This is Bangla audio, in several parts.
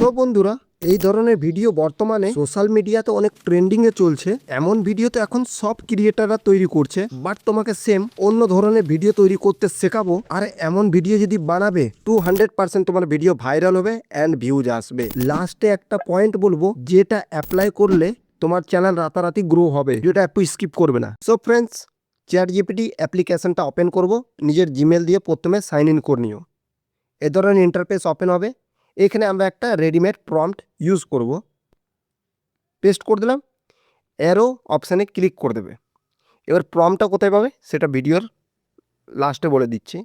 সো বন্ধুরা, এই ধরনের ভিডিও বর্তমানে সোশ্যাল মিডিয়াতে অনেক ট্রেন্ডিংয়ে চলছে। এমন ভিডিও তো এখন সব ক্রিয়েটাররা তৈরি করছে, বাট তোমাকে সেম অন্য ধরনের ভিডিও তৈরি করতে শেখাবো। আর এমন ভিডিও যদি বানাবে 200% তোমার ভিডিও ভাইরাল হবে অ্যান্ড ভিউজ আসবে। লাস্টে একটা পয়েন্ট বলবো, যেটা অ্যাপ্লাই করলে তোমার চ্যানেল রাতারাতি গ্রো হবে, যেটা একটু স্কিপ করবে না। সো ফ্রেন্ডস, চ্যাটজিপিটি অ্যাপ্লিকেশনটা ওপেন করব, নিজের জিমেল দিয়ে প্রথমে সাইন ইন করে নিও। এ ধরনের ইন্টারফেস ওপেন হবে। এখানে আমরা একটা রেডিমেড প্রম্পট ইউজ করব। পেস্ট করে দিলাম, অ্যারো অপশানে ক্লিক করে দেবে। এবার প্রম্পটটা কোথায় পাবে সেটা ভিডিওর লাস্টে বলে দিচ্ছি।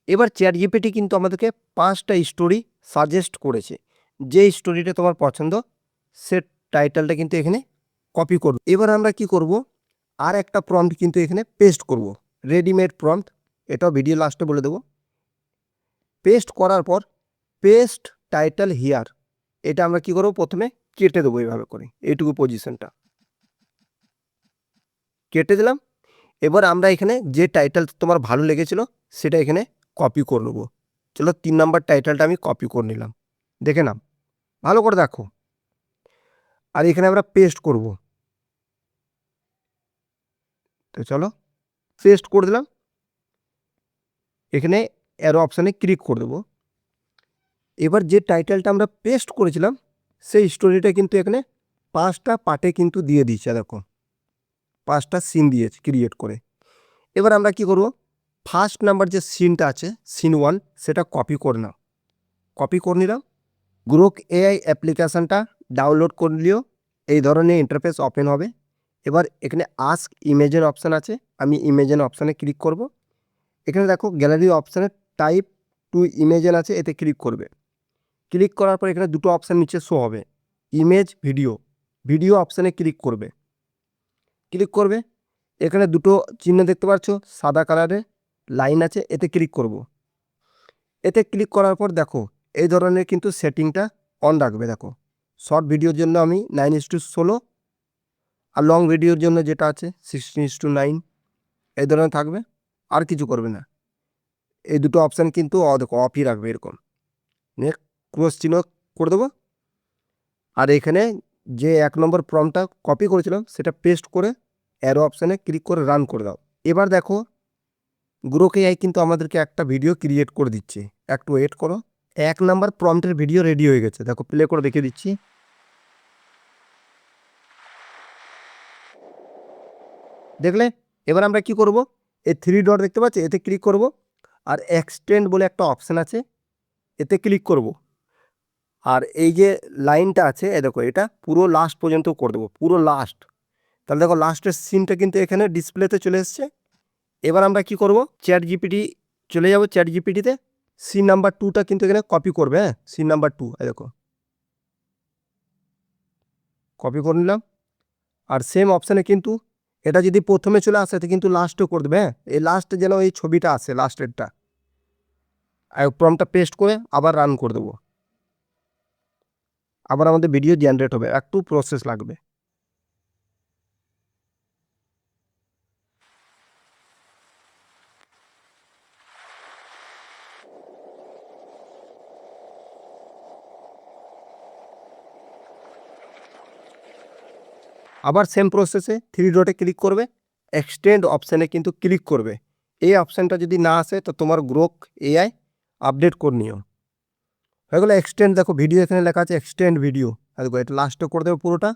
এবার চ্যাটজিপিটি কিন্তু আমাদেরকে 5টা স্টোরি সাজেস্ট করেছে। যে স্টোরিটা তোমার পছন্দ সে টাইটেলটা কিন্তু এখানে কপি করব। এবার আমরা কি করব, আর একটা প্রম্পট কিন্তু এখানে পেস্ট করব, রেডিমেড প্রম্পট। এটাও ভিডিও লাস্টে বলে দেবো। পেস্ট করার পর পেস্ট টাইটেল হিয়ার, এটা আমরা কি করব, প্রথমে কেটে দেবো এইভাবে করে, এইটুকু পজিশনটা কেটে দিলাম। এবার আমরা এখানে যে টাইটেল তোমার ভালো লেগেছিল সেটা এখানে কপি করে নেবো। চলো 3 নম্বর টাইটেলটা আমি কপি করে নিলাম, দেখে নাও, ভালো করে দেখো। আর এখানে আমরা পেস্ট করব। তো চলো পেস্ট করে দিলাম। এখানে অ্যারো অপশানে ক্লিক করে দেবো। এবার যে টাইটেলটা আমরা পেস্ট করেছিলাম সেই স্টোরিটা কিন্তু এখানে 5টা পার্টে কিন্তু দিয়ে দিচ্ছে, দেখো 5টা সিন দিয়েছে ক্রিয়েট করে। এবার আমরা কি করব, ফার্স্ট নাম্বার যে সিনটা আছে সিন 1 সেটা কপি করে নাও। কপি করে নিলাম। গ্রোক এআই অ্যাপ্লিকেশানটা ডাউনলোড করে নিও। এই ধরনের ইন্টারফেস ওপেন হবে। এবার এখানে আস্ক ইমেজের অপশান আছে, আমি ইমেজেন অপশানে ক্লিক করব। এখানে দেখো গ্যালারি অপশানে টাইপ টু ইমেজেন আছে, এতে ক্লিক করবে। ক্লিক করার পর এখানে দুটো অপশান নিচে শো হবে, ইমেজ ভিডিও। ভিডিও অপশানে ক্লিক করবে। ক্লিক করবে, এখানে দুটো চিহ্ন দেখতে পাচ্ছ, সাদা কালারের লাইন আছে, এতে ক্লিক করব। এতে ক্লিক করার পর দেখো এই ধরনের কিন্তু সেটিংটা অন রাখবে। দেখো শর্ট ভিডিওর জন্য আমি 9:16, আর লং ভিডিওর জন্য যেটা আছে 16:9 এই ধরনের থাকবে, আর কিছু করবে না। এই দুটো অপশান কিন্তু দেখো অফই রাখবে এরকম। নেক্সট ক্রস চিহ্ন করে দেবো। আর এখানে যে 1 নম্বর প্রম্পটটা কপি করেছিলাম সেটা পেস্ট করে অ্যারো অপশানে ক্লিক করে রান করে দাও। এবার দেখো গ্রোক এআই কিন্তু আমাদেরকে একটা ভিডিও ক্রিয়েট করে দিচ্ছে, একটু ওয়েট করো। 1 নম্বর প্রম্পটের ভিডিও রেডি হয়ে গেছে, দেখো প্লে করে দেখিয়ে দিচ্ছি। দেখলে? এবার আমরা কি করব, এই 3 ডট দেখতে পাচ্ছি, এতে ক্লিক করব। আর এক্সটেন্ড বলে একটা অপশান আছে, এতে ক্লিক করব। আর এই যে লাইনটা আছে এ দেখো, এটা পুরো লাস্ট পর্যন্ত করে দেবো, পুরো লাস্ট। তাহলে দেখো লাস্টের সিনটা কিন্তু এখানে ডিসপ্লেতে চলে এসছে। এবার আমরা কি করব, চ্যাটজিপিটি চলে যাব। চ্যাটজিপিটিতে সিন নাম্বার 2টা কিন্তু এখানে কপি করবে। হ্যাঁ, সিন নাম্বার 2 এই দেখো কপি করে নিলাম। আর সেম অপশানে কিন্তু এটা যদি প্রথমে চলে আসে তো কিন্তু লাস্টও করে দেবে। হ্যাঁ, এই লাস্টে যেন এই ছবিটা আসে লাস্টেরটা। আর প্রম্পটটা পেস্ট করে আবার রান করে দেবো, আবার আমাদের ভিডিও জেনারেট হবে, একটু প্রসেস লাগবে। আবার সেম প্রসেসে 3 ডটে ক্লিক করবে, এক্সটেন্ড অপশানে কিন্তু ক্লিক করবে। এই অপশানটা যদি না আসে তো তোমার গ্রোক এআই আপডেট করে নিও। হয়ে গেলো এক্সটেন্ড, দেখো ভিডিও এখানে লেখা আছে এক্সটেন্ড ভিডিও, দেখো এটা লাস্টে করে দেবো পুরোটা।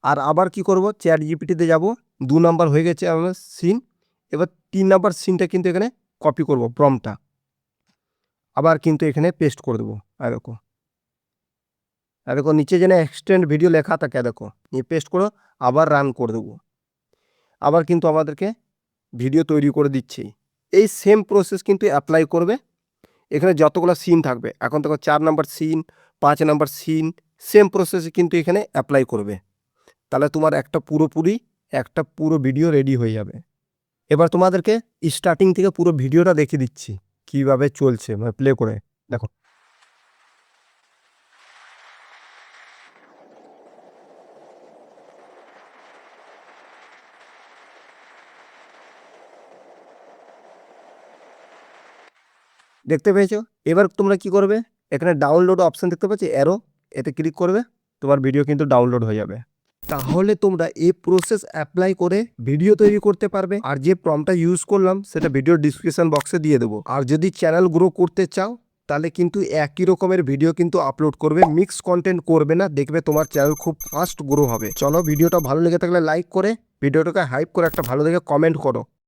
আর আবার কি করব, চ্যাটজিপিটিতে যাব, 2 নাম্বার হয়ে গেছে আমার সিন। এবার 3 নাম্বার সিনটা কিন্তু এখানে কপি করব প্রম্পটটা, আবার কিন্তু এখানে পেস্ট করে দেবো। আর দেখো নিচে যেন এক্সটেন্ড ভিডিও লেখা থাকে, দেখো নিয়ে পেস্ট করো, আবার রান করে দেবো। আবার কিন্তু আমাদেরকে ভিডিও তৈরি করে দিচ্ছি। এই সেম প্রসেস কিন্তু অ্যাপ্লাই করবে এখানে যতগুলো সিন থাকবে। এখন দেখো 4 number scene, 5 number scene, same প্রসেসে কিন্তু এখানে অ্যাপ্লাই করবে। তাহলে তোমার একটা পুরো ভিডিও রেডি হয়ে যাবে। এবার তোমাদেরকে স্টার্টিং থেকে পুরো ভিডিওটা দেখিয়ে দিচ্ছি কিভাবে চলছে, মানে প্লে করে দেখো। দেখতে পেয়েছো? এবার তোমরা কি করবে, এখানে ডাউনলোড অপশান দেখতে পাচ্ছি, অ্যারো, এতে ক্লিক করবে, তোমার ভিডিও কিন্তু ডাউনলোড হয়ে যাবে। তাহলে তোমরা এই প্রসেস অ্যাপ্লাই করে ভিডিও তৈরি করতে পারবে। আর যে প্রম্পটটা ইউজ করলাম সেটা ভিডিও ডিসক্রিপশন বক্সে দিয়ে দেবো। আর যদি চ্যানেল গ্রো করতে চাও তাহলে কিন্তু একই রকমের ভিডিও কিন্তু আপলোড করবে, মিক্স কন্টেন্ট করবে না, দেখবে তোমার চ্যানেল খুব ফাস্ট গ্রো হবে। চলো, ভিডিওটা ভালো লেগে থাকলে লাইক করে ভিডিওটাকে হাইপ করে একটা ভালো দেখে কমেন্ট করো।